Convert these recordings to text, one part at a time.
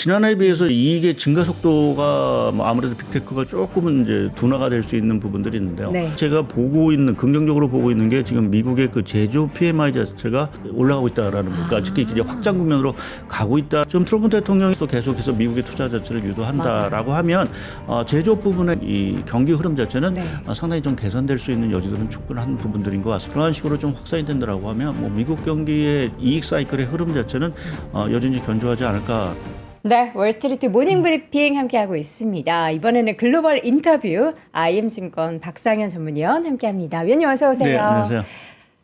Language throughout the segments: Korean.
지난해에 비해서 이익의 증가 속도가 뭐 아무래도 빅테크가 조금은 이제 둔화가 될 수 있는 부분들이 있는데요. 네. 제가 보고 있는 긍정적으로 보고 있는 게 지금 미국의 그 제조 PMI 자체가 올라가고 있다라는 그러니까 특히 이제 확장 국면으로 가고 있다. 지금 트럼프 대통령이 또 계속해서 미국의 투자 자체를 유도한다라고 하면 제조 부분의 이 경기 흐름 자체는 네. 상당히 좀 개선될 수 있는 여지들은 충분한 부분들인 것 같습니다. 그런 식으로 좀 확산이 된다라고 하면 뭐 미국 경기의 이익 사이클의 흐름 자체는 여전히 견조하지 않을까. 네, 월스트리트 모닝 브리핑 함께하고 있습니다. 이번에는 글로벌 인터뷰 IM증권 박상현 전문위원 함께합니다. 위원님 어서 오세요. 네, 안녕하세요.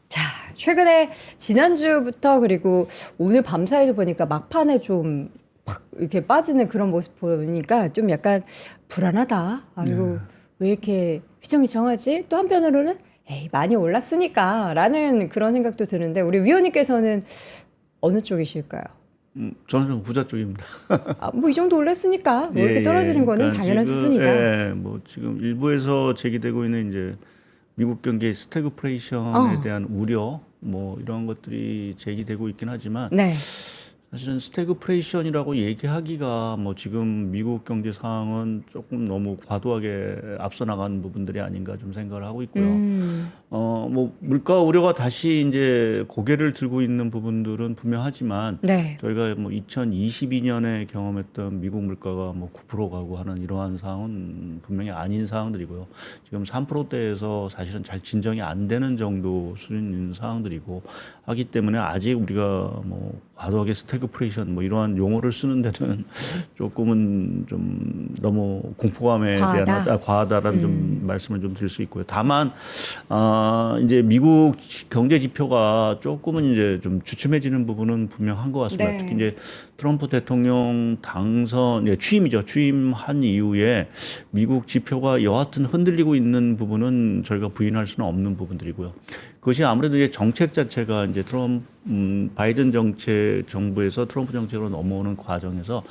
자, 최근에 지난주부터 그리고 오늘 밤사이도 보니까 막판에 좀 팍 이렇게 빠지는 그런 모습 보니까 좀 약간 불안하다. 아이고 왜 이렇게 휘청휘청하지? 또 한편으로는 에이 많이 올랐으니까 라는 그런 생각도 드는데 우리 위원님께서는 어느 쪽이실까요? 저는 좀 후자 쪽입니다. 뭐 이 정도 올랐으니까 뭐 이렇게 떨어지는 거는 그러니까 당연한 지금, 수순이다. 뭐 지금 일부에서 제기되고 있는 이제 미국 경기의 스태그플레이션에 대한 우려 뭐 이런 것들이 제기되고 있긴 하지만 네. 사실은 스태그플레이션이라고 얘기하기가 뭐 지금 미국 경제 상황은 조금 너무 과도하게 앞서 나간 부분들이 아닌가 좀 생각을 하고 있고요. 뭐 물가 우려가 다시 이제 고개를 들고 있는 부분들은 분명하지만 네. 저희가 뭐 2022년에 경험했던 미국 물가가 뭐 9% 가고 하는 이러한 상황은 분명히 아닌 상황들이고요. 지금 3%대에서 사실은 잘 진정이 안 되는 정도 수준인 상황들이고 하기 때문에 아직 우리가 뭐 과도하게 스태그플레이션 뭐 이러한 용어를 쓰는 데는 조금은 좀 너무 공포감에 대한 과하다라는 좀 말씀을 좀 드릴 수 있고요. 다만 이제 미국 경제 지표가 조금은 이제 좀 주춤해지는 부분은 분명한 것 같습니다. 네. 특히 이제 트럼프 대통령 당선 취임이죠. 취임한 이후에 미국 지표가 여하튼 흔들리고 있는 부분은 저희가 부인할 수는 없는 부분들이고요. 그것이 아무래도 이제 정책 자체가 이제 바이든 정부에서 트럼프 정책으로 넘어오는 과정에서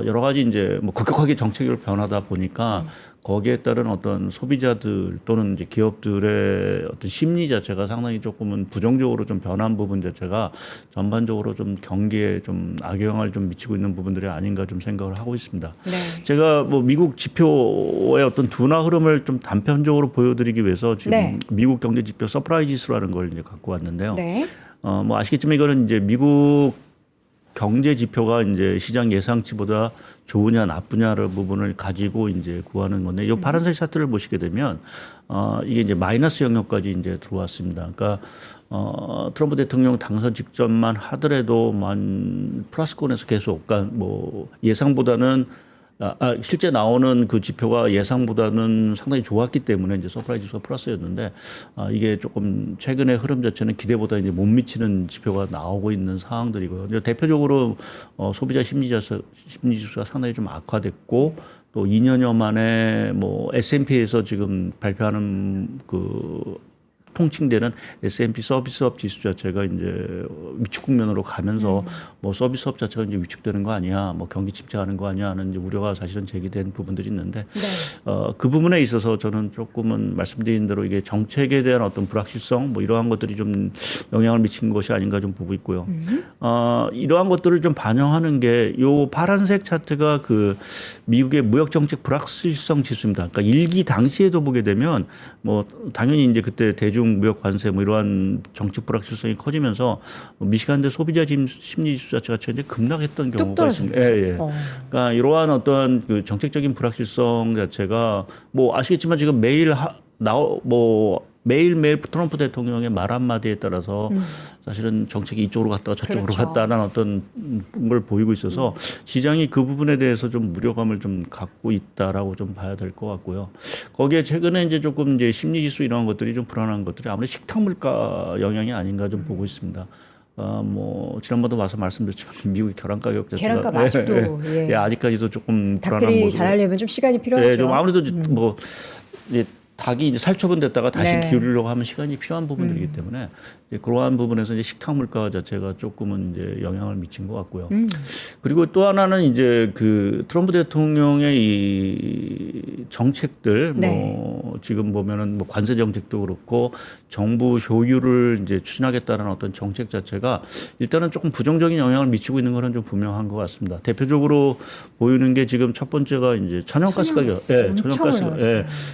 여러 가지 이제 뭐 급격하게 정책으로 변하다 보니까 거기에 따른 어떤 소비자들 또는 이제 기업들의 어떤 심리 자체가 상당히 조금은 부정적으로 좀 변한 부분 자체가 전반적으로 좀 경기에 좀 악영향을 좀 미치고 있는 부분들이 아닌가 좀 생각을 하고 있습니다. 네. 제가 뭐 미국 지표의 어떤 둔화 흐름을 좀 단편적으로 보여드리기 위해서 지금 네. 미국 경제 지표 서프라이즈 지수라는 걸 이제 갖고 왔는데요. 네. 뭐 아시겠지만 이거는 이제 미국 경제 지표가 이제 시장 예상치보다 좋으냐 나쁘냐를 부분을 가지고 이제 구하는 건데, 이 파란색 차트를 보시게 되면 이게 이제 마이너스 영역까지 이제 들어왔습니다. 그러니까 트럼프 대통령 당선 직전만 하더라도 플러스권에서 계속, 그러니까 뭐 예상보다는 실제 나오는 그 지표가 예상보다는 상당히 좋았기 때문에 이제 서프라이즈 지수가 플러스였는데 이게 조금 최근의 흐름 자체는 기대보다 이제 못 미치는 지표가 나오고 있는 상황들이고요. 대표적으로 소비자 심리지수가 상당히 좀 악화됐고, 또 2년여 만에 뭐 S&P에서 지금 발표하는 그 통칭되는 S&P 서비스업 지수 자체가 이제 위축 국면으로 가면서 뭐 서비스업 자체가 이제 위축되는 거 아니야, 뭐 경기 침체하는 거 아니야 하는 이제 우려가 사실은 제기된 부분들이 있는데, 네. 그 부분에 있어서 저는 조금은 말씀드린 대로 이게 정책에 대한 어떤 불확실성 뭐 이러한 것들이 좀 영향을 미친 것이 아닌가 좀 보고 있고요. 이러한 것들을 좀 반영하는 게 요 파란색 차트가 그 미국의 무역 정책 불확실성 지수입니다. 그러니까 일기 당시에도 보게 되면 뭐 당연히 이제 그때 대중 무역 관세 뭐 이러한 정책 불확실성이 커지면서 미시간대 소비자 심리 지수 자체가 이제 급락했던 경우가 있습니다. 예. 그러니까 이러한 어떤 그 정책적인 불확실성 자체가 뭐 아시겠지만 지금 매일매일 트럼프 대통령의 말 한마디에 따라서 사실은 정책이 이쪽으로 갔다가 저쪽으로 그렇죠. 갔다는 어떤 걸 보이고 있어서 시장이 그 부분에 대해서 좀 무료감을 좀 갖고 있다라고 좀 봐야 될 것 같고요. 거기에 최근에 이제 조금 이제 심리지수 이런 것들이 좀 불안한 것들이 아무래도 식탁 물가 영향이 아닌가 좀 보고 있습니다. 뭐 지난번도 와서 말씀드렸지만 미국의 겨랑 가격 자체가 계란값 아직도 아직까지도 조금 불안한 닭들이 모습. 자라려면 좀 시간이 필요하죠. 좀 아무래도 뭐 이제 닭이 이제 살처분됐다가 다시 네. 기울이려고 하면 시간이 필요한 부분들이기 때문에 이제 그러한 부분에서 이제 식탁 물가 자체가 조금은 이제 영향을 미친 것 같고요. 그리고 또 하나는 이제 그 트럼프 대통령의 이 정책들 네. 뭐 지금 보면은 뭐 관세 정책도 그렇고 정부 효율을 이제 추진하겠다는 어떤 정책 자체가 일단은 조금 부정적인 영향을 미치고 있는 거는 좀 분명한 것 같습니다. 대표적으로 보이는 게 지금 첫 번째가 이제 천연가스 가격,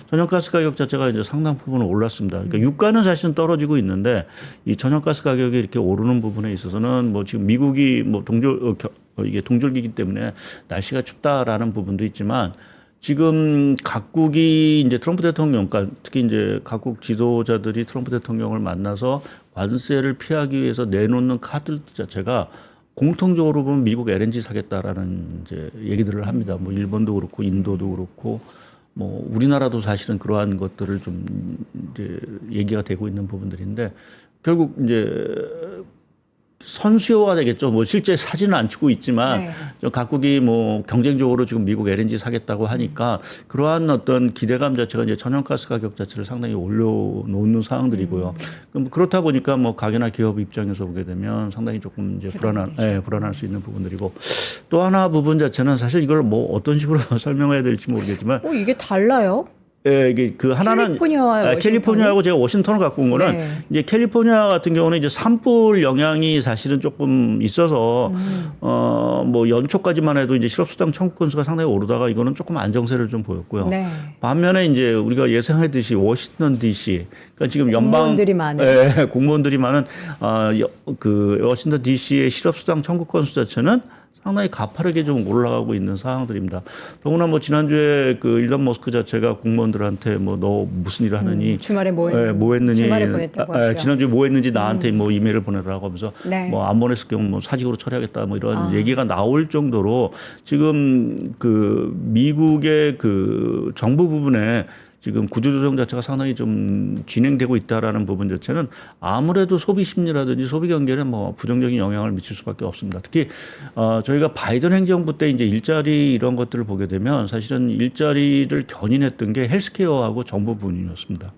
천연가스 가격 자체가 이제 상당 부분 올랐습니다. 그러니까 유가는 사실은 떨어지고 있는데 이 천연가스 가격이 이렇게 오르는 부분에 있어서는 뭐 지금 미국이 뭐 이게 동절기이기 때문에 날씨가 춥다라는 부분도 있지만 지금 각국이 이제 트럼프 대통령, 그러니까 특히 이제 각국 지도자들이 트럼프 대통령을 만나서 관세를 피하기 위해서 내놓는 카드 자체가 공통적으로 보면 미국 LNG 사겠다라는 이제 얘기들을 합니다. 뭐 일본도 그렇고 인도도 그렇고 뭐 우리나라도 사실은 그러한 것들을 좀 이제 얘기가 되고 있는 부분들인데 결국 이제 선수효가 되겠죠. 뭐 실제 사진은 안 찍고 있지만 좀 각국이 뭐 경쟁적으로 지금 미국 LNG 사겠다고 하니까 그러한 어떤 기대감 자체가 이제 천연가스 가격 자체를 상당히 올려놓는 상황들이고요. 그럼 그렇다 보니까 뭐 가게나 기업 입장에서 보게 되면 상당히 조금 이제 불안할 수 있는 부분들이고 또 하나 부분 자체는 사실 이걸 뭐 어떤 식으로 설명해야 될지 모르겠지만 이게 달라요? 예, 이게 그 하나는 캘리포니아하고 제가 워싱턴을 갖고 온 거는 이제 캘리포니아 같은 경우는 이제 산불 영향이 사실은 조금 있어서 뭐 연초까지만 해도 이제 실업수당 청구 건수가 상당히 오르다가 이거는 조금 안정세를 좀 보였고요. 네. 반면에 이제 우리가 예상했듯이 워싱턴 D.C. 그러니까 지금 공무원들이 많은 공무원들이 많은 그 워싱턴 D.C.의 실업수당 청구 건수 자체는 상당히 가파르게 좀 올라가고 있는 상황들입니다. 더구나 뭐 지난주에 그 일론 머스크 자체가 공무원들한테 뭐 너 무슨 일을 하느니 주말에 뭐 했느니 주말에 보냈다고 하죠. 지난주에 뭐 했는지 나한테 뭐 이메일을 보내라고 하면서 네. 뭐 안 보냈을 경우 뭐 사직으로 처리하겠다 뭐 이런 얘기가 나올 정도로 지금 그 미국의 그 정부 부분에 지금 구조조정 자체가 상당히 좀 진행되고 있다라는 부분 자체는 아무래도 소비 심리라든지 소비 경제에 뭐 부정적인 영향을 미칠 수밖에 없습니다. 특히 저희가 바이든 행정부 때 이제 일자리 이런 것들을 보게 되면 사실은 일자리를 견인했던 게 헬스케어하고 정부 부분이었습니다.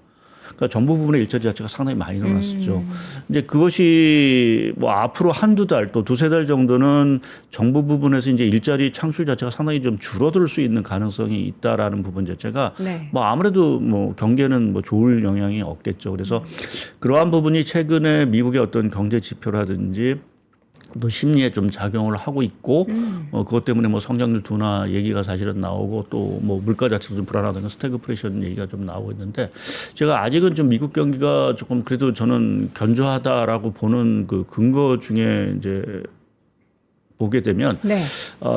그러니까 정부 부분의 일자리 자체가 상당히 많이 늘어났었죠. 이제 그것이 뭐 앞으로 한두 달 또 두세 달 정도는 정부 부분에서 이제 일자리 창출 자체가 상당히 좀 줄어들 수 있는 가능성이 있다라는 부분 자체가 뭐 아무래도 뭐 경제는 뭐 좋을 영향이 없겠죠. 그래서 그러한 부분이 최근에 미국의 어떤 경제 지표라든지 또 심리에 좀 작용을 하고 있고 그것 때문에 뭐 성장률 둔화 얘기가 사실은 나오고 또 뭐 물가 자체도 좀 불안하다는 스태그플레이션 얘기가 좀 나오고 있는데 제가 아직은 좀 미국 경기가 조금 그래도 저는 견조하다라고 보는 그 근거 중에 이제 보게 되면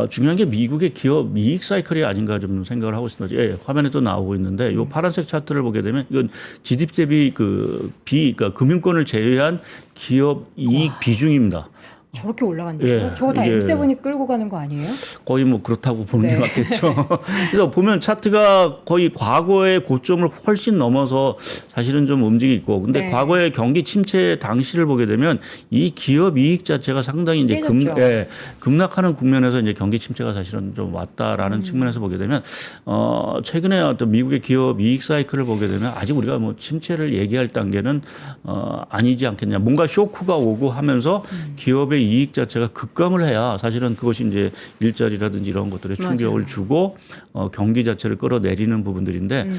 중요한 게 미국의 기업 이익 사이클이 아닌가 좀 생각을 하고 있습니다. 예, 화면에 또 나오고 있는데 이 파란색 차트를 보게 되면 이건 GDP 대비 그러니까 금융권을 제외한 기업 이익 비중입니다. 저렇게 올라간다고요? 저거 다 M7이 끌고 가는 거 아니에요? 거의 뭐 그렇다고 보는 게 맞겠죠. 그래서 보면 차트가 거의 과거의 고점을 훨씬 넘어서 사실은 좀 움직이고 있고 근데 과거의 경기 침체 당시를 보게 되면 이 기업 이익 자체가 상당히 이제 급락하는 국면에서 이제 경기 침체가 사실은 좀 왔다라는 측면에서 보게 되면 최근에 어떤 미국의 기업 이익 사이클을 보게 되면 아직 우리가 뭐 침체를 얘기할 단계는 아니지 않겠냐. 뭔가 쇼크가 오고 하면서 기업의 이익 자체가 급감을 해야 사실은 그것이 이제 일자리라든지 이런 것들에 충격을 주고 경기 자체를 끌어내리는 부분들인데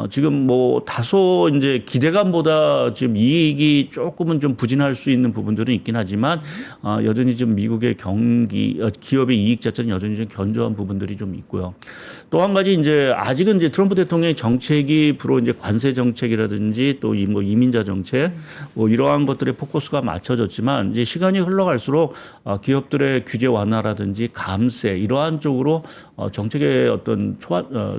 지금 뭐 다소 이제 기대감보다 지금 이익이 조금은 좀 부진할 수 있는 부분들은 있긴 하지만 여전히 지금 미국의 기업의 이익 자체는 여전히 좀 견조한 부분들이 좀 있고요. 또 한 가지 이제 아직은 이제 트럼프 대통령의 정책이 주로 이제 관세 정책이라든지 또 뭐 이민자 정책 뭐 이러한 것들에 포커스가 맞춰졌지만 이제 시간이 흘러갈수록 기업들의 규제 완화라든지 감세 이러한 쪽으로 정책의 어떤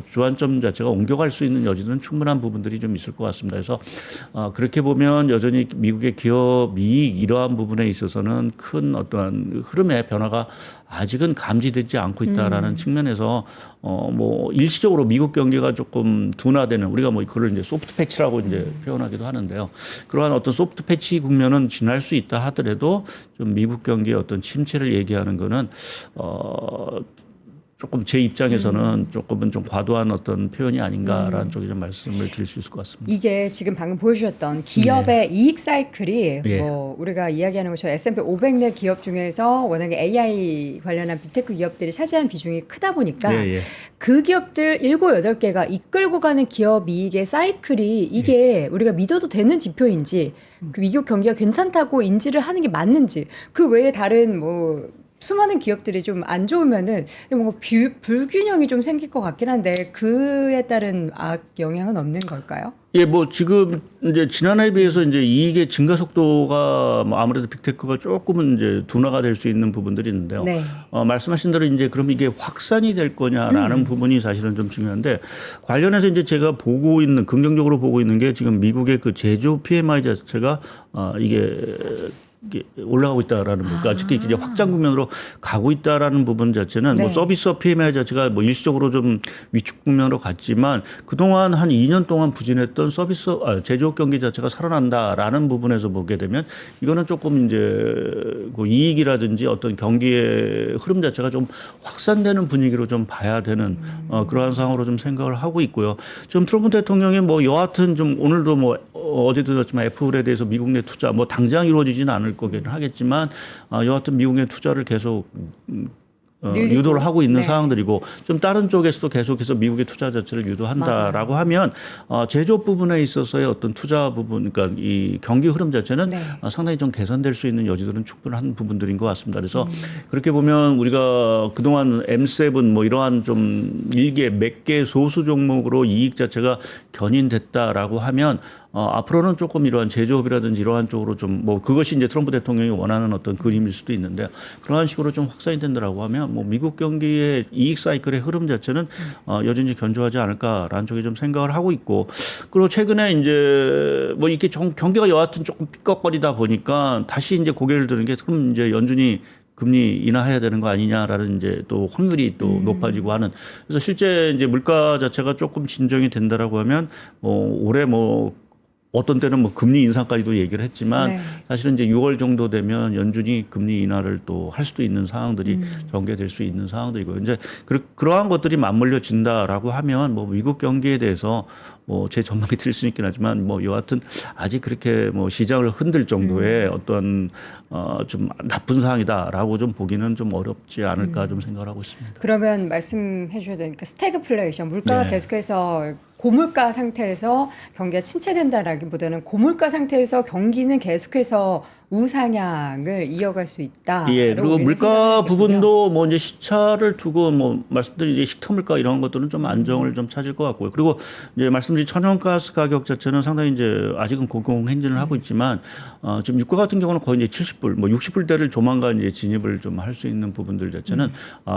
주안점 자체가 옮겨갈 수 있는 여지는 충분한 부분들이 좀 있을 것 같습니다. 그래서 그렇게 보면 여전히 미국의 기업 이익 이러한 부분에 있어서는 큰 어떠한 흐름의 변화가 아직은 감지되지 않고 있다라는 측면에서 뭐 일시적으로 미국 경기가 조금 둔화되는 우리가 뭐 그걸 이제 소프트 패치라고 이제 표현하기도 하는데요. 그러한 어떤 소프트 패치 국면은 지날 수 있다 하더라도 좀 미국 경기의 어떤 침체를 얘기하는 거는 조금 조금 제 입장에서는 조금은 좀 과도한 어떤 표현이 아닌가라는 쪽에 좀 말씀을 드릴 수 있을 것 같습니다. 이게 지금 방금 보여주셨던 기업의 이익 사이클이 예. 뭐 우리가 이야기하는 것처럼 S&P 500 내 기업 중에서 워낙에 AI 관련한 빅테크 기업들이 차지한 비중이 크다 보니까 예, 예. 그 기업들 7, 8개가 이끌고 가는 기업 이익의 사이클이 이게 우리가 믿어도 되는 지표인지 그 미국 경기가 괜찮다고 인지를 하는 게 맞는지 그 외에 다른 뭐 수많은 기업들이 좀 안 좋으면은 뭔가 불균형이 좀 생길 것 같긴 한데 그에 따른 영향은 없는 걸까요? 예, 뭐 지금 이제 지난해에 비해서 이제 이익의 증가 속도가 뭐 아무래도 빅테크가 조금은 이제 둔화가 될 수 있는 부분들이 있는데요. 네. 말씀하신 대로 이제 그럼 이게 확산이 될 거냐라는 부분이 사실은 좀 중요한데 관련해서 이제 제가 보고 있는 긍정적으로 보고 있는 게 지금 미국의 그 제조 PMI 자체가 이게 올라가고 있다라는 부분, 특히 이제 확장 국면으로 가고 있다라는 부분 자체는 네. 뭐 서비스업 PMI 자체가 뭐 일시적으로 좀 위축 국면으로 갔지만 그동안 한 2년 동안 부진했던 제조업 경기 자체가 살아난다라는 부분에서 보게 되면 이거는 조금 이제 그 이익이라든지 어떤 경기의 흐름 자체가 좀 확산되는 분위기로 좀 봐야 되는 그러한 상황으로 좀 생각을 하고 있고요. 지금 트럼프 대통령이 뭐 여하튼 좀 오늘도 뭐 어제도 그렇지만 애플에 대해서 미국 내 투자 뭐 당장 이루어지지는 않을 거긴 하겠지만 여하튼 미국 내 투자를 계속 유도를 하고 있는 네. 상황들이고 좀 다른 쪽에서도 계속해서 미국의 투자 자체를 유도한다라고 하면 제조업 부분에 있어서의 어떤 투자 부분, 그러니까 이 경기 흐름 자체는 네. 상당히 좀 개선될 수 있는 여지들은 충분한 부분들인 것 같습니다. 그래서 그렇게 보면 우리가 그동안 M7 뭐 이러한 좀 일개 몇 개 소수 종목으로 이익 자체가 견인됐다라고 하면 앞으로는 조금 이러한 제조업이라든지 이러한 쪽으로 좀 뭐 그것이 이제 트럼프 대통령이 원하는 어떤 그림일 수도 있는데 그러한 식으로 좀 확산이 된다라고 하면 뭐 미국 경기의 이익 사이클의 흐름 자체는 여전히 견조하지 않을까라는 쪽에 좀 생각을 하고 있고 그리고 최근에 이제 뭐 이렇게 경기가 여하튼 조금 삐걱거리다 보니까 다시 이제 고개를 드는 게 그럼 이제 연준이 금리 인하해야 되는 거 아니냐라는 이제 또 확률이 또 높아지고 하는 그래서 실제 이제 물가 자체가 조금 진정이 된다라고 하면 뭐 올해 뭐 어떤 때는 뭐 금리 인상까지도 얘기를 했지만 네. 사실은 이제 6월 정도 되면 연준이 금리 인하를 또 할 수도 있는 상황들이 전개될 수 있는 상황들이고 이제 그러한 것들이 맞물려진다라고 하면 뭐 미국 경기에 대해서 뭐 제 전망이 틀릴 수 있긴 하지만 뭐 여하튼 아직 그렇게 뭐 시장을 흔들 정도의 어떤 좀 나쁜 상황이다라고 좀 보기는 좀 어렵지 않을까 좀 생각을 하고 있습니다. 그러면 말씀해 주셔야 되니까 스태그플레이션 물가가 네. 계속해서 고물가 상태에서 경기가 침체된다라기보다는 고물가 상태에서 경기는 계속해서 우상향을 이어갈 수 있다. 예, 그리고 물가 부분도 뭐 이제 시차를 두고 뭐 말씀드린 이제 식탁 물가 이런 것들은 좀 안정을 좀 찾을 것 같고요. 그리고 이제 말씀드린 천연가스 가격 자체는 상당히 이제 아직은 고공행진을 하고 있지만 지금 유가 같은 경우는 거의 이제 70불, 뭐 60불대를 조만간 이제 진입을 좀 할 수 있는 부분들 자체는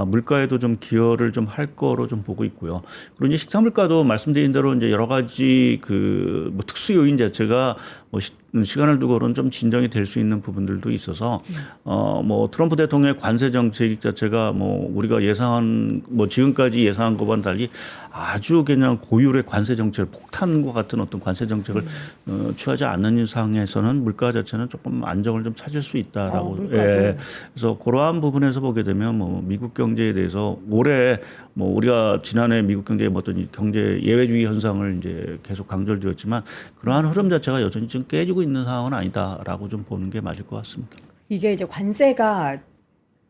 물가에도 좀 기여를 좀 할 거로 좀 보고 있고요. 그리고 이제 식탁 물가도 말씀드린 대로 이제 여러 가지 그 뭐 특수 요인 자체가 뭐 시간을 두고는 좀 진정이 될 수 있는 부분들도 있어서 뭐 트럼프 대통령의 관세 정책 자체가 뭐 우리가 예상한 뭐 지금까지 예상한 것과는 달리 아주 그냥 고율의 관세 정책을 폭탄과 같은 어떤 관세 정책을 취하지 않는 이상에서는 물가 자체는 조금 안정을 좀 찾을 수 있다라고 예. 그래서 그러한 부분에서 보게 되면 뭐 미국 경제에 대해서 올해 뭐 우리가 지난해 미국 경제의 어떤 경제 예외주의 현상을 이제 계속 강조를 드렸지만 그러한 흐름 자체가 여전히 지금 깨지고 있는 상황은 아니다라고 좀 보는 게 맞을 것 같습니다. 이게 이제 관세가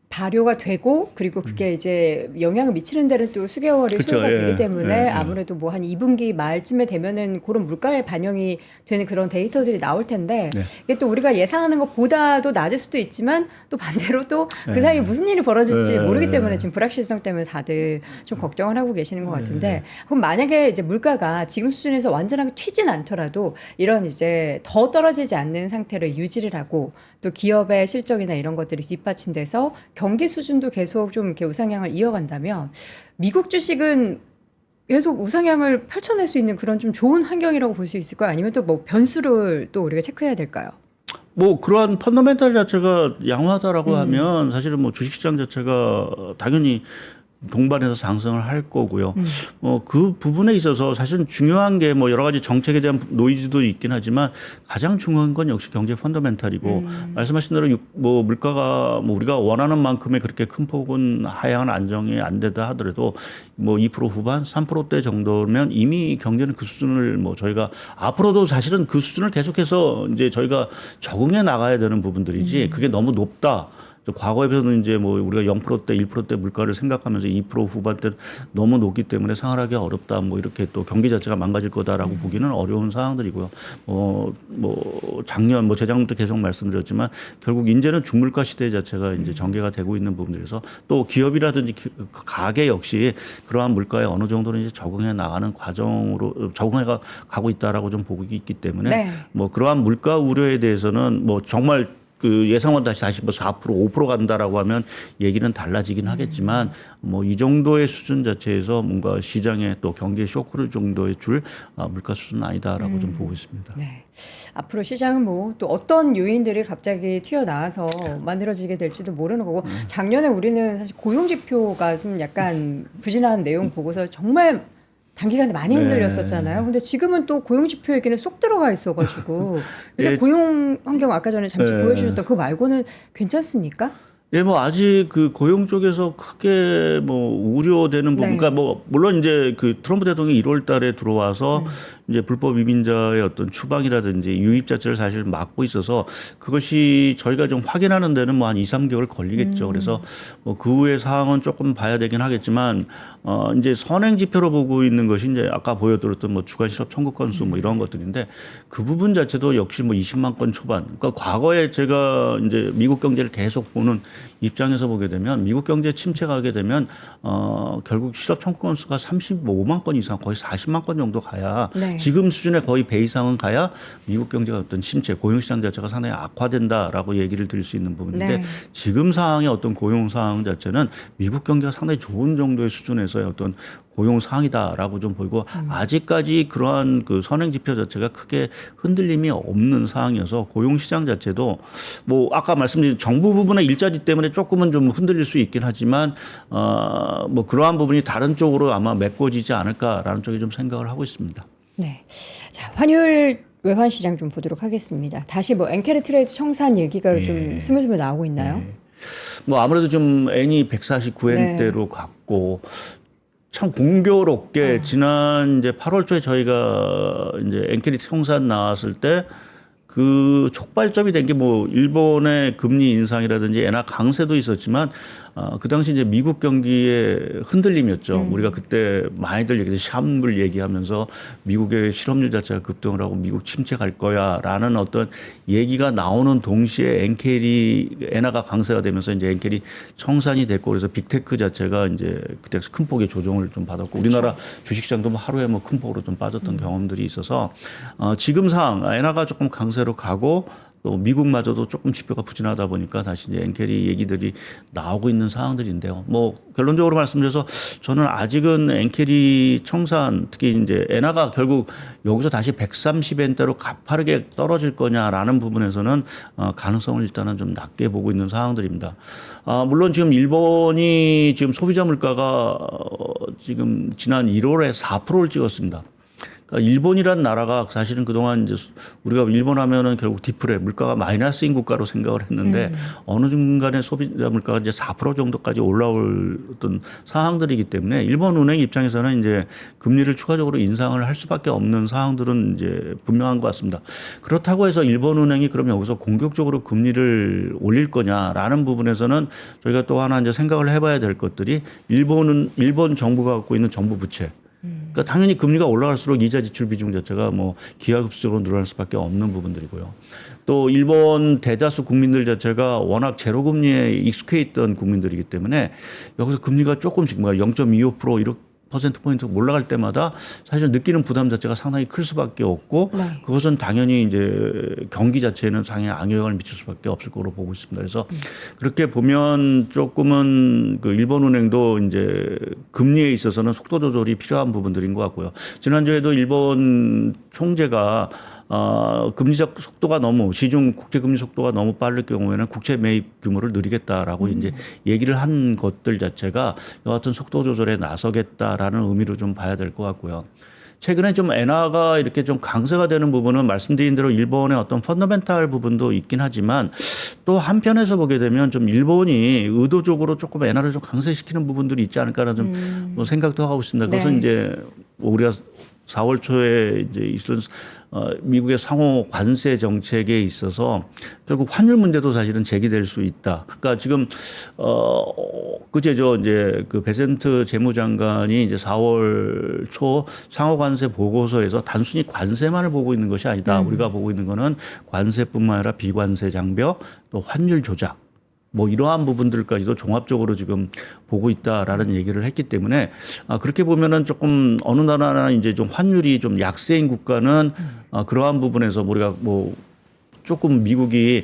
발효가 되고 그리고 그게 이제 영향을 미치는 데는 또 수개월이 그쵸, 소요가 예. 되기 때문에 예. 아무래도 뭐 한 2분기 말쯤에 되면은 그런 물가에 반영이 되는 그런 데이터들이 나올 텐데 네. 이게 또 우리가 예상하는 것보다도 낮을 수도 있지만 또 반대로 또 그 예. 사이에 무슨 일이 벌어질지 예. 모르기 때문에 지금 불확실성 때문에 다들 좀 걱정을 하고 계시는 것 같은데 그럼 만약에 이제 물가가 지금 수준에서 완전하게 튀진 않더라도 이런 이제 더 떨어지지 않는 상태를 유지를 하고 또 기업의 실적이나 이런 것들이 뒷받침돼서 경기 수준도 계속 좀 이렇게 우상향을 이어간다면 미국 주식은 계속 우상향을 펼쳐낼 수 있는 그런 좀 좋은 환경이라고 볼 수 있을까요? 아니면 또 뭐 변수를 또 우리가 체크해야 될까요? 뭐 그러한 펀더멘탈 자체가 양호하다라고 하면 사실은 뭐 주식시장 자체가 당연히 동반해서 상승을 할 거고요. 그 부분에 있어서 사실은 중요한 게 뭐 여러 가지 정책에 대한 노이즈도 있긴 하지만 가장 중요한 건 역시 경제 펀더멘탈이고 말씀하신 대로 뭐 물가가 뭐 우리가 원하는 만큼의 그렇게 큰 폭은 하향 안정이 안 되다 하더라도 뭐 2% 후반, 3%대 정도면 이미 경제는 그 수준을 뭐 저희가 앞으로도 사실은 그 수준을 계속해서 이제 저희가 적응해 나가야 되는 부분들이지 그게 너무 높다. 과거에 비해서는 이제 뭐 우리가 0%대, 1%대 물가를 생각하면서 2% 후반대 너무 높기 때문에 생활하기 어렵다. 뭐 이렇게 또 경기 자체가 망가질 거다라고 보기는 어려운 상황들이고요. 뭐 작년, 뭐 재작년부터 계속 말씀드렸지만 결국 이제는 중물가 시대 자체가 이제 전개가 되고 있는 부분들에서 또 기업이라든지 가게 역시 그러한 물가에 어느 정도는 이제 적응해 나가는 과정으로 적응해 가고 있다라고 좀 보고 있기 때문에 네. 뭐 그러한 물가 우려에 대해서는 뭐 정말 그 예상원 다시 뭐 4% 5% 간다라고 하면 얘기는 달라지긴 하겠지만 뭐 이 정도의 수준 자체에서 뭔가 시장에 또 경기에 쇼크를 정도의 줄 물가 수준은 아니다라고 좀 보고 있습니다. 네. 앞으로 시장은 뭐 또 어떤 요인들이 갑자기 튀어나와서 만들어지게 될지도 모르는 거고 작년에 우리는 사실 고용 지표가 좀 약간 부진한 내용 보고서 정말 단기간에 많이 네. 흔들렸었잖아요. 근데 지금은 또 고용 지표 얘기는 쏙 들어가 있어가지고 그래서 예. 고용 환경 아까 전에 잠시 네. 보여주셨던 그거 말고는 괜찮습니까? 예, 뭐 아직 그 고용 쪽에서 크게 뭐 우려되는 부분, 네. 그러니까 뭐 물론 이제 그 트럼프 대통령이 1월달에 들어와서 이제 불법 이민자의 어떤 추방이라든지 유입 자체를 사실 막고 있어서 그것이 저희가 좀 확인하는 데는 뭐 한 2, 3개월 걸리겠죠. 그래서 뭐 그 후의 사항은 조금 봐야 되긴 하겠지만 이제 선행 지표로 보고 있는 것이 이제 아까 보여드렸던 뭐 주간 실업 청구 건수 뭐 이런 것들인데 그 부분 자체도 역시 뭐 20만 건 초반. 그러니까 과거에 제가 이제 미국 경제를 계속 보는 입장에서 보게 되면 미국 경제 침체가 하게 되면 결국 실업 청구 건수가 35만 건 이상 거의 40만 건 정도 가야 네. 지금 수준의 거의 배 이상은 가야 미국 경제가 어떤 침체, 고용 시장 자체가 상당히 악화된다라고 얘기를 드릴 수 있는 부분인데 네. 지금 상황의 어떤 고용 상황 자체는 미국 경제가 상당히 좋은 정도의 수준에서의 어떤 고용 상황이다라고 좀 보이고 아직까지 그러한 그 선행 지표 자체가 크게 흔들림이 없는 상황이어서 고용 시장 자체도 뭐 아까 말씀드린 정부 부분의 일자리 때문에 조금은 좀 흔들릴 수 있긴 하지만 뭐 그러한 부분이 다른 쪽으로 아마 메꿔지지 않을까라는 쪽에 좀 생각을 하고 있습니다. 네. 자, 환율 외환 시장 좀 보도록 하겠습니다. 다시 뭐 엔케르 트레이드 청산 얘기가 좀 스물스물 나오고 있나요? 뭐 아무래도 좀 N이 149엔대로 갔고 참 공교롭게 지난 이제 8월 초에 저희가 이제 엔케리 청산 나왔을 때 그 촉발점이 된 게 뭐 일본의 금리 인상이라든지 엔화 강세도 있었지만 그 당시 이제 미국 경기의 흔들림이었죠. 우리가 그때 많이들 얘기했죠. 샴불 얘기하면서 미국의 실업률 자체가 급등을 하고 미국 침체 갈 거야라는 어떤 얘기가 나오는 동시에 엔켈이 엔화가 강세가 되면서 이제 엔켈이 청산이 됐고 그래서 빅테크 자체가 이제 그때 큰 폭의 조정을 좀 받았고 그렇죠. 우리나라 주식시장도 뭐 하루에 뭐 큰 폭으로 좀 빠졌던 경험들이 있어서 지금 상황 엔화가 조금 강세로 가고 또 미국마저도 조금 지표가 부진하다 보니까 다시 이제 엔캐리 얘기들이 나오고 있는 상황들인데요. 뭐 결론적으로 말씀드려서 저는 아직은 엔캐리 청산 특히 이제 엔화가 결국 여기서 다시 130엔대로 가파르게 떨어질 거냐라는 부분에서는 가능성을 일단은 좀 낮게 보고 있는 상황들입니다. 물론 지금 일본이 지금 소비자 물가가 지금 지난 1월에 4%를 찍었습니다. 그러니까 일본이란 나라가 사실은 그동안 이제 우리가 일본 하면은 결국 디플레 물가가 마이너스인 국가로 생각을 했는데 어느 중간에 소비자 물가가 이제 4% 정도까지 올라올 어떤 상황들이기 때문에 일본 은행 입장에서는 이제 금리를 추가적으로 인상을 할 수밖에 없는 상황들은 이제 분명한 것 같습니다. 그렇다고 해서 일본 은행이 그럼 여기서 공격적으로 금리를 올릴 거냐라는 부분에서는 저희가 또 하나 이제 생각을 해봐야 될 것들이 일본 정부가 갖고 있는 정부 부채. 그러니까 당연히 금리가 올라갈수록 이자 지출 비중 자체가 뭐 기하급수적으로 늘어날 수밖에 없는 부분들이고요. 또 일본 대다수 국민들 자체가 워낙 제로 금리에 익숙해 있던 국민들이기 때문에 여기서 금리가 조금씩 뭐 0.25% 이렇게 퍼센트포인트 올라갈 때마다 사실 느끼는 부담 자체가 상당히 클 수밖에 없고 네. 그것은 당연히 이제 경기 자체에는 상당히 악영향을 미칠 수밖에 없을 거로 보고 있습니다. 그래서 그렇게 보면 조금은 그 일본은행도 이제 금리에 있어서는 속도 조절이 필요한 부분들인 것 같고요. 지난주에도 일본 총재가 금리적 속도가 너무 시중 국제 금리 속도가 너무 빠를 경우에는 국채 매입 규모를 늘리겠다라고 이제 얘기를 한 것들 자체가 여하튼 속도 조절에 나서겠다라는 의미로 좀 봐야 될 것 같고요. 최근에 좀 엔화가 이렇게 좀 강세가 되는 부분은 말씀드린 대로 일본의 어떤 펀더멘탈 부분도 있긴 하지만 또 한편에서 보게 되면 좀 일본이 의도적으로 조금 엔화를 좀 강세시키는 부분들이 있지 않을까라는 좀 뭐 생각도 하고 있습니다. 그것은 네. 이제 우리가 4월 초에 이제 있었던 미국의 상호 관세 정책에 있어서 결국 환율 문제도 사실은 제기될 수 있다. 그러니까 지금 그제죠 이제 그 베센트 재무장관이 이제 4월 초 상호 관세 보고서에서 단순히 관세만을 보고 있는 것이 아니다. 우리가 보고 있는 거는 관세뿐만 아니라 비관세 장벽 또 환율 조작. 뭐 이러한 부분들까지도 종합적으로 지금 보고 있다라는 얘기를 했기 때문에 그렇게 보면은 조금 어느 나라나 이제 좀 환율이 좀 약세인 국가는 그러한 부분에서 우리가 뭐 조금 미국이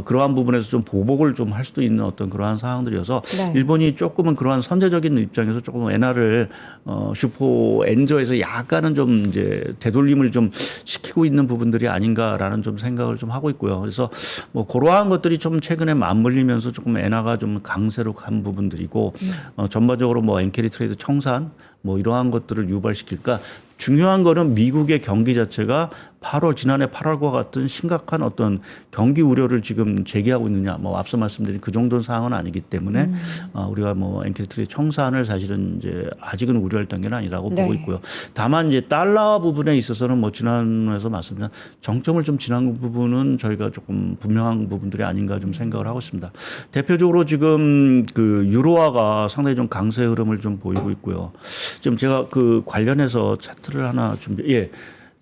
그러한 부분에서 좀 보복을 좀 할 수도 있는 어떤 그러한 상황들이어서 네. 일본이 조금은 그러한 선제적인 입장에서 조금 엔화를 슈퍼 엔저에서 약간은 좀 이제 되돌림을 좀 시키고 있는 부분들이 아닌가라는 좀 생각을 좀 하고 있고요. 그래서 뭐 그러한 것들이 좀 최근에 맞물리면서 조금 엔화가 좀 강세로 간 부분들이고 전반적으로 뭐 엔캐리 트레이드 청산 뭐 이러한 것들을 유발시킬까. 중요한 거는 미국의 경기 자체가 지난해 8월과 같은 심각한 어떤 경기 우려를 지금 제기하고 있느냐. 뭐 앞서 말씀드린 그 정도는 상황은 아니기 때문에 우리가 뭐 엔캐리 청산을 사실은 이제 아직은 우려할 단계는 아니라고 네. 보고 있고요. 다만 이제 달러 부분에 있어서는 뭐 지난해에서 말씀드린 정점을 좀 지난 부분은 저희가 조금 분명한 부분들이 아닌가 좀 생각을 하고 있습니다. 대표적으로 지금 그 유로화가 상당히 좀 강세 흐름을 좀 보이고 있고요. 지금 제가 그 관련해서 차트를 하나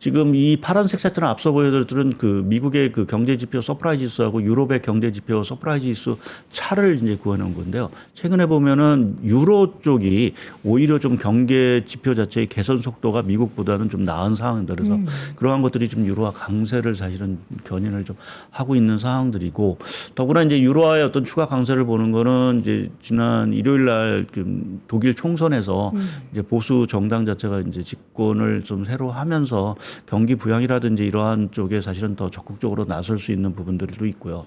지금 이 파란색 차트는 앞서 보여드렸던 그 미국의 그 경제 지표 서프라이즈 지수하고 유럽의 경제 지표 서프라이즈 지수 차를 이제 구해놓은 건데요. 최근에 보면은 유로 쪽이 오히려 좀 경제 지표 자체의 개선 속도가 미국보다는 좀 나은 상황입니다. 그래서 그러한 것들이 좀 유로화 강세를 사실은 견인을 좀 하고 있는 상황들이고 더구나 이제 유로화의 어떤 추가 강세를 보는 거는 이제 지난 일요일 날 독일 총선에서 이제 보수 정당 자체가 이제 집권을 좀 새로 하면서 경기 부양이라든지 이러한 쪽에 사실은 더 적극적으로 나설 수 있는 부분들도 있고요.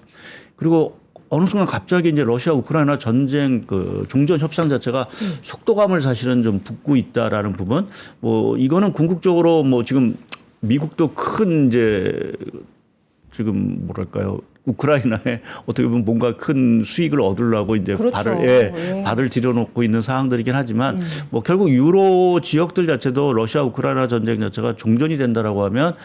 그리고 어느 순간 갑자기 이제 러시아 우크라이나 전쟁 그 종전 협상 자체가 속도감을 사실은 좀 붓고 있다라는 부분. 뭐 이거는 궁극적으로 뭐 지금 미국도 큰 이제 지금 뭐랄까요. 우크라이나에 어떻게 보면 뭔가 큰 수익을 얻으려고 이제 그렇죠. 발을 들여놓고 있는 상황들이긴 하지만 뭐 결국 유로 지역들 자체도 러시아 우크라이나 전쟁 자체가 종전이 된다라고 하면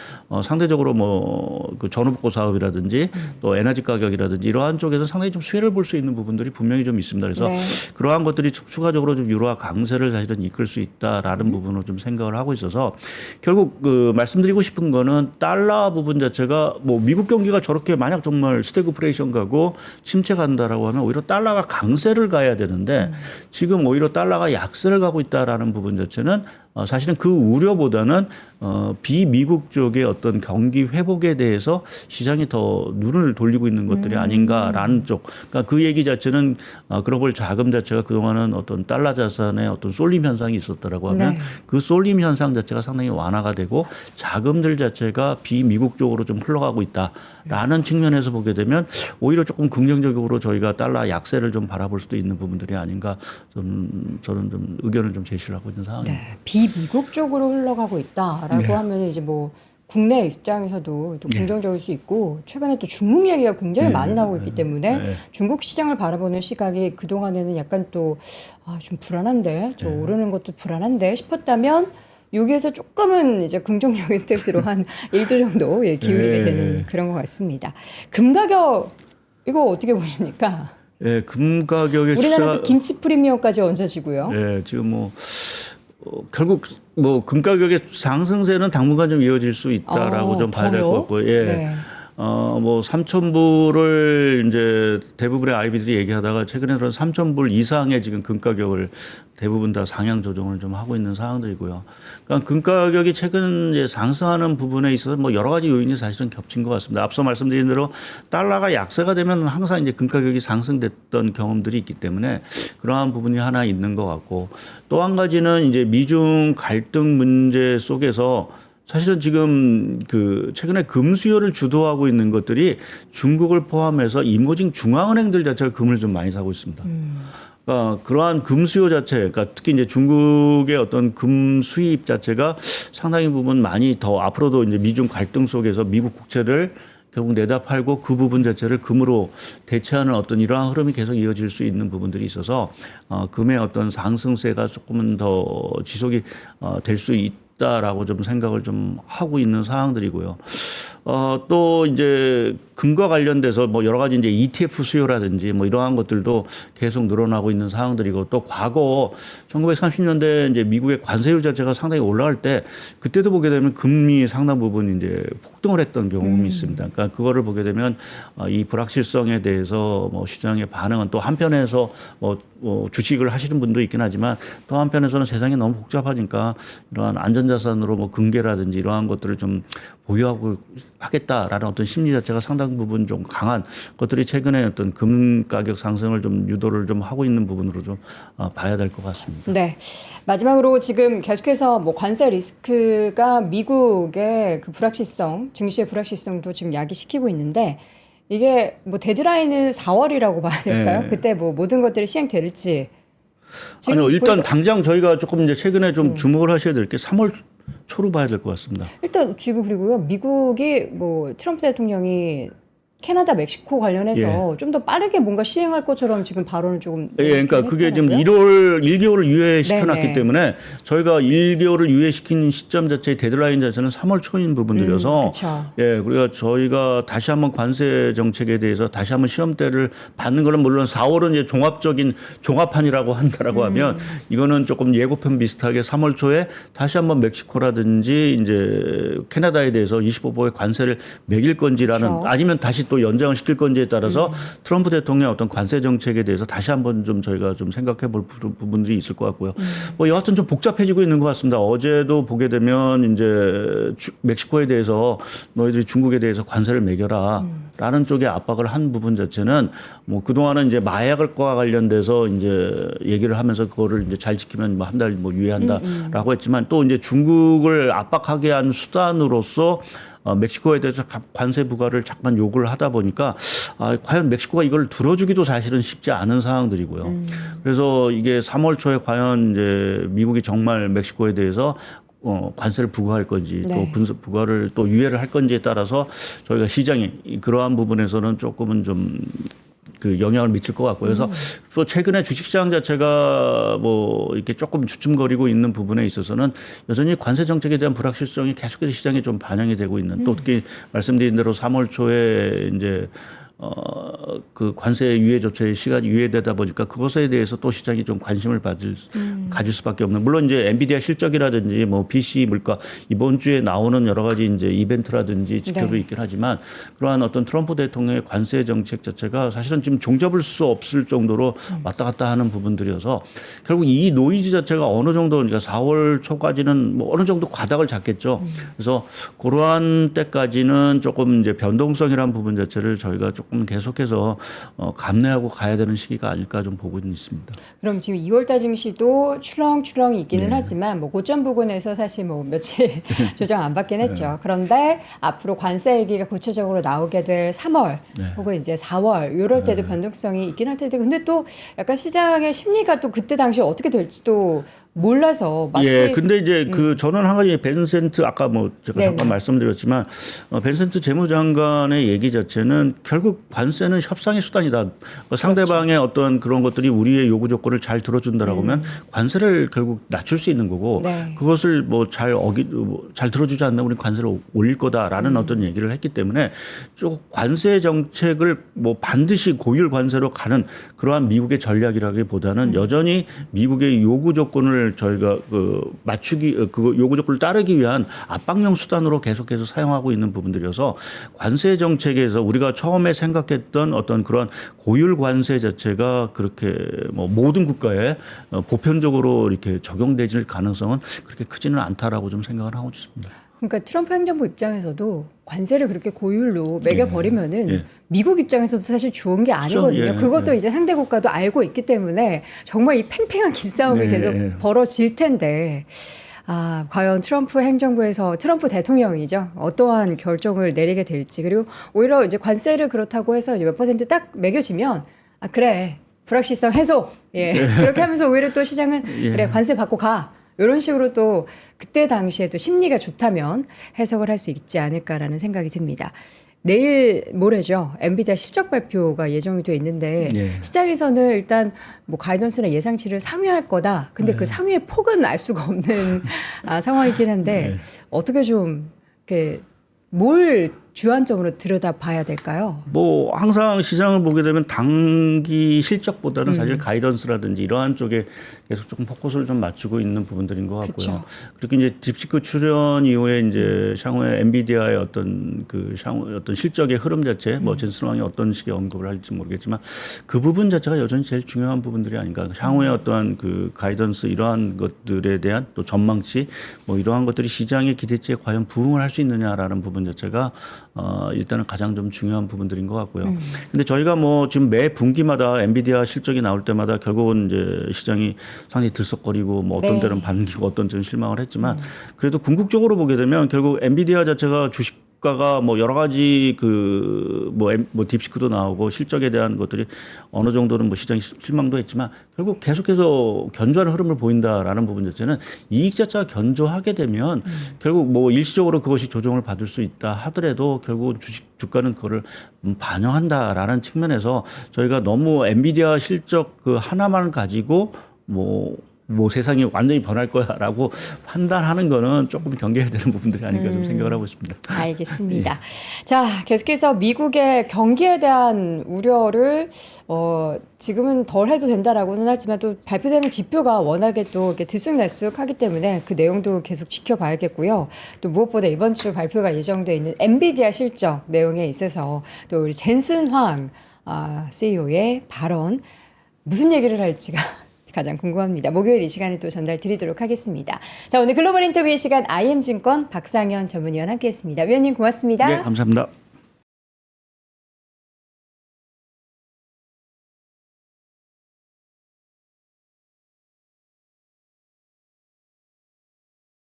상대적으로 뭐 그 전후복구 사업이라든지 또 에너지 가격이라든지 이러한 쪽에서 상당히 좀 수혜를 볼 수 있는 부분들이 분명히 좀 있습니다. 그래서 네. 그러한 것들이 추가적으로 좀 유로화 강세를 사실은 이끌 수 있다라는 부분으로 좀 생각을 하고 있어서 결국 그 말씀드리고 싶은 거는 달러 부분 자체가 뭐 미국 경기가 저렇게 만약 정말 스태그플레이션 가고 침체 간다라고 하면 오히려 달러가 강세를 가야 되는데 지금 오히려 달러가 약세를 가고 있다라는 부분 자체는 사실은 그 우려보다는 비미국 쪽의 어떤 경기 회복에 대해서 시장이 더 눈을 돌리고 있는 것들이 아닌가라는 쪽. 그러니까 그 얘기 자체는 글로벌 자금 자체가 그동안은 어떤 달러 자산의 어떤 쏠림 현상이 있었다라고 하면 네. 그 쏠림 현상 자체가 상당히 완화가 되고 자금들 자체가 비미국 쪽으로 좀 흘러가고 있다라는 측면에서 보게 되면 오히려 조금 긍정적으로 저희가 달러 약세를 좀 바라볼 수도 있는 부분들이 아닌가 저는 좀 의견을 좀 제시를 하고 있는 상황입니다. 네. 비미국 쪽으로 흘러가고 있다라고 네. 하면 이제 뭐 국내 입장에서도 또 네. 긍정적일 수 있고 최근에 또 중국 얘기가 굉장히 네. 많이 나오고 있기 때문에 네. 중국 시장을 바라보는 시각이 그동안에는 약간 또 좀 불안한데 또 오르는 것도 불안한데 싶었다면 여기에서 조금은 이제 긍정적인 스탠스로 한 1도 정도 기울이게 네. 되는 그런 것 같습니다. 금 가격 이거 어떻게 보십니까? 예, 금 가격의 우리나라 또 김치 프리미엄까지 얹어지고요. 예, 지금 뭐 결국 뭐 금 가격의 상승세는 당분간 좀 이어질 수 있다라고 좀 봐야 될 것 더요? 같고, 예. 네. 뭐 3,000불을 이제 대부분의 아이비들이 얘기하다가 최근에 그런 3,000불 이상의 지금 금 가격을 대부분 다 상향 조정을 좀 하고 있는 상황들이고요. 그러니까 금 가격이 최근 이제 상승하는 부분에 있어서 뭐 여러 가지 요인이 사실은 겹친 것 같습니다. 앞서 말씀드린 대로 달러가 약세가 되면 항상 이제 금 가격이 상승됐던 경험들이 있기 때문에 그러한 부분이 하나 있는 것 같고 또 한 가지는 이제 미중 갈등 문제 속에서 사실은 지금 그 최근에 금 수요를 주도하고 있는 것들이 중국을 포함해서 이모징 중앙은행들 자체가 금을 좀 많이 사고 있습니다. 그러니까 그러한 금 수요 자체, 그러니까 특히 이제 중국의 어떤 금 수입 자체가 상당히 부분 많이 더 앞으로도 이제 미중 갈등 속에서 미국 국채를 결국 내다 팔고 그 부분 자체를 금으로 대체하는 어떤 이러한 흐름이 계속 이어질 수 있는 부분들이 있어서 금의 어떤 상승세가 조금은 더 지속이 될 수 있다라고 좀 생각을 좀 하고 있는 상황들이고요. 또 이제 금과 관련돼서 뭐 여러 가지 이제 ETF 수요라든지 뭐 이러한 것들도 계속 늘어나고 있는 상황들이고 또 과거 1930년대 이제 미국의 관세율 자체가 상당히 올라갈 때 그때도 보게 되면 금리 상당 부분 이제 폭등을 했던 경험이 있습니다. 그러니까 그거를 보게 되면 이 불확실성에 대해서 뭐 시장의 반응은 또 한편에서 뭐 주식을 하시는 분도 있긴 하지만 또 한편에서는 세상이 너무 복잡하니까 이러한 안전자산으로 뭐 금괴라든지 이러한 것들을 좀 보유하고 하겠다라는 어떤 심리 자체가 상당 부분 좀 강한 것들이 최근에 어떤 금 가격 상승을 좀 유도를 좀 하고 있는 부분으로 좀 봐야 될 것 같습니다. 네. 마지막으로 지금 계속해서 뭐 관세 리스크가 미국의 그 불확실성, 증시의 불확실성도 지금 야기시키고 있는데 이게 뭐 데드라인은 4월이라고 봐야 될까요? 네. 그때 뭐 모든 것들이 시행될지. 아니요, 일단 당장 저희가 조금 이제 최근에 좀 주목을 하셔야 될 게 3월 초로 봐야 될 것 같습니다. 일단 지금 그리고요 미국이 뭐 트럼프 대통령이 캐나다, 멕시코 관련해서 좀 더 빠르게 뭔가 시행할 것처럼 지금 발언을 조금 그러니까 그게 지금 했더라고요. 1개월을 유예시켜놨기 네네. 때문에 저희가 1개월을 유예시킨 시점 자체의 데드라인 자체는 3월 초인 부분들이어서 그쵸. 그리고 저희가 다시 한번 관세 정책에 대해서 다시 한번 시험대를 받는 거는 물론 4월은 이제 종합적인 종합판이라고 한다라고 하면 이거는 조금 예고편 비슷하게 3월 초에 다시 한번 멕시코라든지 이제 캐나다에 대해서 25%의 관세를 매길 건지라는 그쵸. 아니면 다시 또 연장을 시킬 건지에 따라서 트럼프 대통령의 어떤 관세 정책에 대해서 다시 한번 좀 저희가 좀 생각해 볼 부분들이 있을 것 같고요. 뭐 여하튼 좀 복잡해지고 있는 것 같습니다. 어제도 보게 되면 이제 멕시코에 대해서 너희들이 중국에 대해서 관세를 매겨라 라는 쪽에 압박을 한 부분 자체는 뭐 그동안은 이제 마약과 관련돼서 이제 얘기를 하면서 그거를 이제 잘 지키면 뭐 한 달 뭐 유예한다라고 했지만 또 이제 중국을 압박하게 한 수단으로서 멕시코에 대해서 관세 부과를 자꾸만 요구를 하다 보니까 과연 멕시코가 이걸 들어주기도 사실은 쉽지 않은 상황들이고요. 그래서 이게 3월 초에 과연 이제 미국이 정말 멕시코에 대해서 관세를 부과할 건지 네. 또 부과를 또 유예를 할 건지에 따라서 저희가 시장이 그러한 부분에서는 조금은 좀 그 영향을 미칠 것 같고요. 그래서 또 최근에 주식시장 자체가 뭐 이렇게 조금 주춤거리고 있는 부분에 있어서는 여전히 관세 정책에 대한 불확실성이 계속해서 시장에 좀 반영이 되고 있는 또 특히 말씀드린 대로 3월 초에 이제 그 관세 유예 조치의 시간이 유예되다 보니까 그것에 대해서 또 시장이 좀 관심을 가질 수밖에 없는. 물론 이제 엔비디아 실적이라든지 뭐 PC 물가 이번 주에 나오는 여러 가지 이제 이벤트라든지 지표도 네. 있긴 하지만 그러한 어떤 트럼프 대통령의 관세 정책 자체가 사실은 지금 종잡을 수 없을 정도로 왔다 갔다 하는 부분들이어서 결국 이 노이즈 자체가 어느 정도 그러니까 4월 초까지는 뭐 어느 정도 가닥을 잡겠죠. 그래서 그러한 때까지는 조금 이제 변동성이라는 부분 자체를 저희가 조금 계속해서 감내하고 가야 되는 시기가 아닐까 좀 보고 있습니다. 그럼 지금 2월달 증시도 출렁출렁이 있기는 하지만 뭐 고점 부근에서 사실 뭐 며칠 조정 안 받긴 했죠. 그런데 앞으로 관세 얘기가 구체적으로 나오게 될 3월 혹은 이제 4월 이럴 때도 변동성이 있긴 할 텐데 근데 또 약간 시장의 심리가 또 그때 당시에 어떻게 될지도 몰라서 마치 근데 이제 그 저는 한 가지 벤센트 아까 뭐 제가 잠깐 말씀드렸지만 벤센트 재무장관의 얘기 자체는 결국 관세는 협상의 수단이다. 상대방의 어떤 그런 것들이 우리의 요구 조건을 잘 들어준다라고 하면 관세를 결국 낮출 수 있는 거고 그것을 뭐 잘 들어주지 않는 우리 관세를 올릴 거다라는 어떤 얘기를 했기 때문에 좀 관세 정책을 뭐 반드시 고율 관세로 가는 그러한 미국의 전략이라기보다는 여전히 미국의 요구 조건을 저희가 그 맞추기 그 요구 조건을 따르기 위한 압박용 수단으로 계속해서 사용하고 있는 부분들이어서 관세 정책에서 우리가 처음에 생각했던 어떤 그런 고율 관세 자체가 그렇게 뭐 모든 국가에 보편적으로 이렇게 적용되질 가능성은 그렇게 크지는 않다라고 좀 생각을 하고 있습니다. 그러니까 트럼프 행정부 입장에서도 관세를 그렇게 고율로 매겨버리면은 미국 입장에서도 사실 좋은 게 아니거든요. 그것도 이제 상대 국가도 알고 있기 때문에 정말 이 팽팽한 기싸움이 계속 벌어질 텐데 과연 트럼프 행정부에서 트럼프 대통령이죠. 어떠한 결정을 내리게 될지 그리고 오히려 이제 관세를 그렇다고 해서 이제 몇 퍼센트 딱 매겨지면 그래 불확실성 해소 그렇게 하면서 오히려 또 시장은 그래 관세 받고 가. 이런 식으로 또 그때 당시에 또 심리가 좋다면 해석을 할 수 있지 않을까라는 생각이 듭니다. 내일 모레죠. 엔비디아 실적 발표가 예정이 돼 있는데 시장에서는 일단 뭐 가이던스나 예상치를 상회할 거다. 근데 그 상회의 폭은 알 수가 없는 상황이긴 한데 어떻게 좀 이렇게 뭘 주안점으로 들여다봐야 될까요? 뭐 항상 시장을 보게 되면 단기 실적보다는 사실 가이던스라든지 이러한 쪽에 계속 조금 포커스를 좀 맞추고 있는 부분들인 것 같고요. 그쵸. 그렇게 이제 딥시크 출연 이후에 이제 향후에 엔비디아의 어떤 어떤 실적의 흐름 자체, 뭐 젠슨 왕이 어떤 식의 언급을 할지 모르겠지만 그 부분 자체가 여전히 제일 중요한 부분들이 아닌가. 향후에 어떠한 그 가이던스 이러한 것들에 대한 또 전망치, 뭐 이러한 것들이 시장의 기대치에 과연 부응을 할 수 있느냐라는 부분 자체가 일단은 가장 좀 중요한 부분들인 것 같고요. 근데 저희가 뭐 지금 매 분기마다 엔비디아 실적이 나올 때마다 결국은 이제 시장이 상당히 들썩거리고 뭐 어떤 때는 반기고 어떤 때는 실망을 했지만 그래도 궁극적으로 보게 되면 결국 엔비디아 자체가 주식가가 뭐 여러 가지 뭐 딥시크도 나오고 실적에 대한 것들이 어느 정도는 뭐 시장이 실망도 했지만 결국 계속해서 견조한 흐름을 보인다라는 부분 자체는 이익 자체가 견조하게 되면 결국 뭐 일시적으로 그것이 조정을 받을 수 있다 하더라도 결국 주가는 그거를 반영한다라는 측면에서 저희가 너무 엔비디아 실적 그 하나만 가지고 뭐 세상이 완전히 변할 거야라고 판단하는 거는 조금 경계해야 되는 부분들이 아닌가 좀 생각을 하고 있습니다. 알겠습니다. 자, 계속해서 미국의 경기에 대한 우려를 지금은 덜 해도 된다라고는 하지만 또 발표되는 지표가 워낙에 또 이렇게 들쑥날쑥하기 때문에 그 내용도 계속 지켜봐야겠고요. 또 무엇보다 이번 주 발표가 예정돼 있는 엔비디아 실적 내용에 있어서 또 우리 젠슨 황 CEO의 발언 무슨 얘기를 할지가 가장 궁금합니다. 목요일 이 시간에 또 전달 드리도록 하겠습니다. 자, 오늘 글로벌 인터뷰의 시간 IM증권 박상현 전문위원 함께했습니다. 위원님 고맙습니다. 네, 감사합니다.